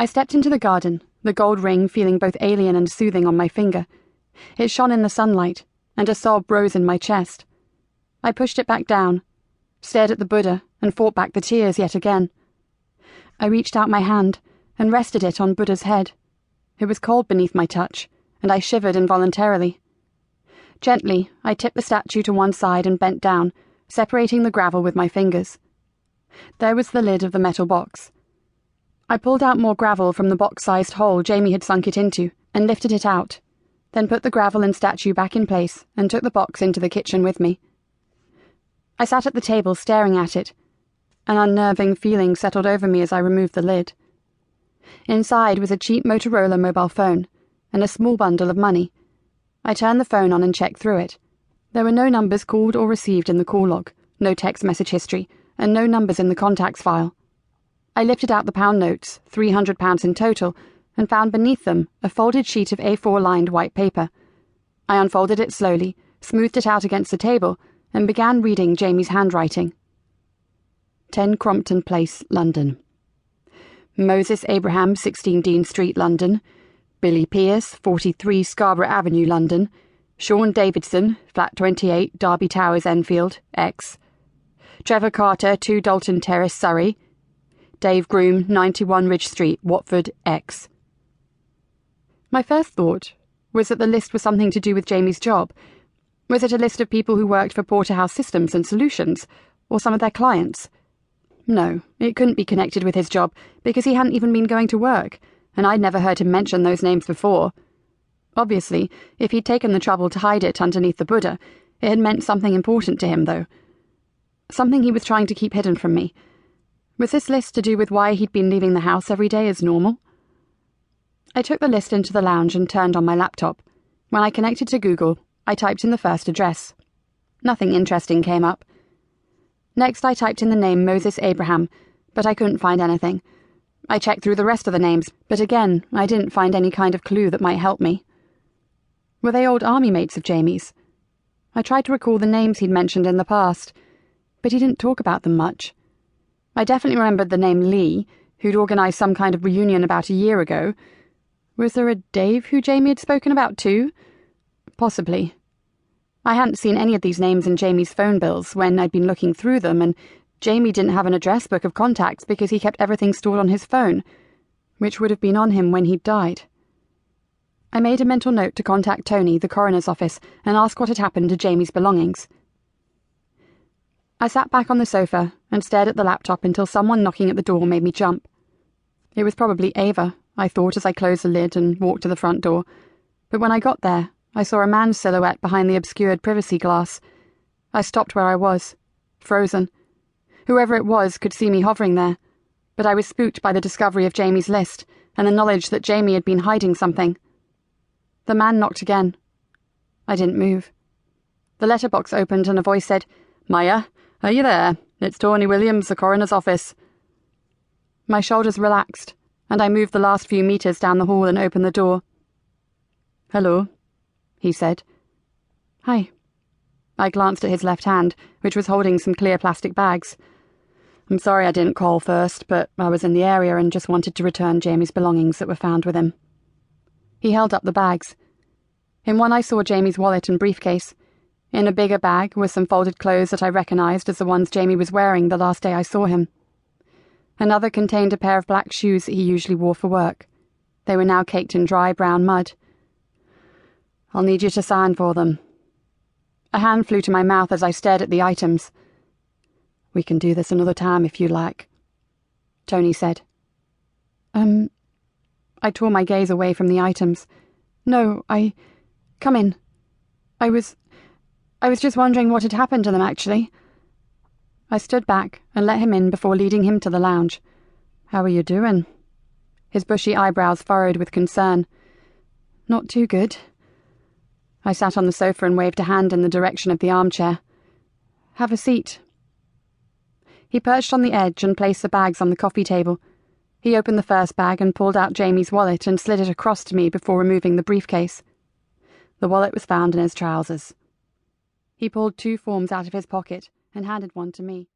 I stepped into the garden, the gold ring feeling both alien and soothing on my finger. It shone in the sunlight, and a sob rose in my chest. I pushed it back down, stared at the Buddha, and fought back the tears yet again. I reached out my hand and rested it on Buddha's head. It was cold beneath my touch, and I shivered involuntarily. Gently, I tipped the statue to one side and bent down, separating the gravel with my fingers. There was the lid of the metal box. I pulled out more gravel from the box-sized hole Jamie had sunk it into and lifted it out, then put the gravel and statue back in place and took the box into the kitchen with me. I sat at the table staring at it. An unnerving feeling settled over me as I removed the lid. Inside was a cheap Motorola mobile phone and a small bundle of money. I turned the phone on and checked through it. There were no numbers called or received in the call log, no text message history, and no numbers in the contacts file. I lifted out the pound notes, £300 in total, and found beneath them a folded sheet of A4-lined white paper. I unfolded it slowly, smoothed it out against the table, and began reading Jamie's handwriting. 10 Crompton Place, London. Moses Abraham, 16 Dean Street, London. Billy Pierce, 43 Scarborough Avenue, London. Shaun Davidson, flat 28, Derby Towers, Enfield, X. Trevor Carter, 2 Dalton Terrace, Surrey. Dave Groom, 91 Ridge Street, Watford, X. My first thought was that the list was something to do with Jamie's job. Was it a list of people who worked for Porterhouse Systems and Solutions, or some of their clients? No, it couldn't be connected with his job, because he hadn't even been going to work, and I'd never heard him mention those names before. Obviously, if he'd taken the trouble to hide it underneath the Buddha, it had meant something important to him, though. Something he was trying to keep hidden from me. Was this list to do with why he'd been leaving the house every day as normal? I took the list into the lounge and turned on my laptop. When I connected to Google, I typed in the first address. Nothing interesting came up. Next, I typed in the name Moses Abraham, but I couldn't find anything. I checked through the rest of the names, but again, I didn't find any kind of clue that might help me. Were they old army mates of Jamie's? I tried to recall the names he'd mentioned in the past, but he didn't talk about them much. I definitely remembered the name Lee, who'd organised some kind of reunion about a year ago. Was there a Dave who Jamie had spoken about too? Possibly. I hadn't seen any of these names in Jamie's phone bills when I'd been looking through them, and Jamie didn't have an address book of contacts because he kept everything stored on his phone, which would have been on him when he'd died. I made a mental note to contact Tony, the coroner's office, and ask what had happened to Jamie's belongings. I sat back on the sofa and stared at the laptop until someone knocking at the door made me jump. It was probably Ava, I thought as I closed the lid and walked to the front door, but when I got there, I saw a man's silhouette behind the obscured privacy glass. I stopped where I was, frozen. Whoever it was could see me hovering there, but I was spooked by the discovery of Jamie's list and the knowledge that Jamie had been hiding something. The man knocked again. I didn't move. The letterbox opened and a voice said, "Meire, are you there? It's Tony Williams, the coroner's office." My shoulders relaxed, and I moved the last few meters down the hall and opened the door. "Hello," he said. "Hi." I glanced at his left hand, which was holding some clear plastic bags. "I'm sorry I didn't call first, but I was in the area and just wanted to return Jamie's belongings that were found with him." He held up the bags. In one I saw Jamie's wallet and briefcase. In a bigger bag were some folded clothes that I recognised as the ones Jamie was wearing the last day I saw him. Another contained a pair of black shoes that he usually wore for work. They were now caked in dry brown mud. "I'll need you to sign for them." A hand flew to my mouth as I stared at the items. "We can do this another time if you like," Tony said. I tore my gaze away from the items. "No, Come in. I was just wondering what had happened to them, actually." I stood back and let him in before leading him to the lounge. "How are you doing?" His bushy eyebrows furrowed with concern. "Not too good." I sat on the sofa and waved a hand in the direction of the armchair. "Have a seat." He perched on the edge and placed the bags on the coffee table. He opened the first bag and pulled out Jamie's wallet and slid it across to me before removing the briefcase. The wallet was found in his trousers. He pulled 2 forms out of his pocket and handed one to me.